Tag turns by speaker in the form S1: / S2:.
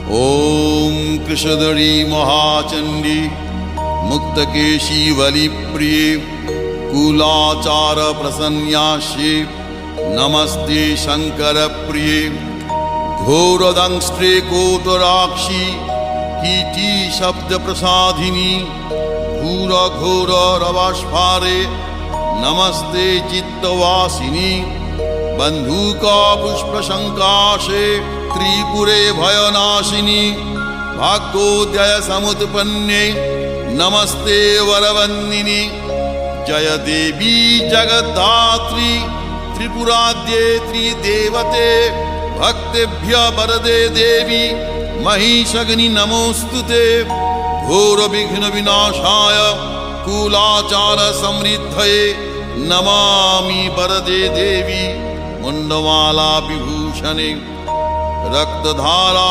S1: ॐ कृशधरी महाचण्डी मुक्तकेशी वलिप्रिये कुलाचार प्रसन्यास्ये नमस्ते शङ्करप्रिये घोरदंष्ट्रे कोटराक्षी कीटी शब्दप्रसादिनी घोरघोररवस्फारे नमस्ते चित्तवासिनी बन्धुका पुष्पशङ्काशे त्रिपुरे भयनाशिनी भाग्योदय समुत्पन्ने नमस्ते वरवन्दिनी जय देवी जगद्धात्री त्रिपुराद्ये त्रिदेवते भक्तेभ्य वरदे देवी महिषग्नि नमोस्तुते घोर विघ्न विनाशाय कुलाचार समृद्धये नमामि वरदे देवी मुंडमाला विभूषणे रक्तधारा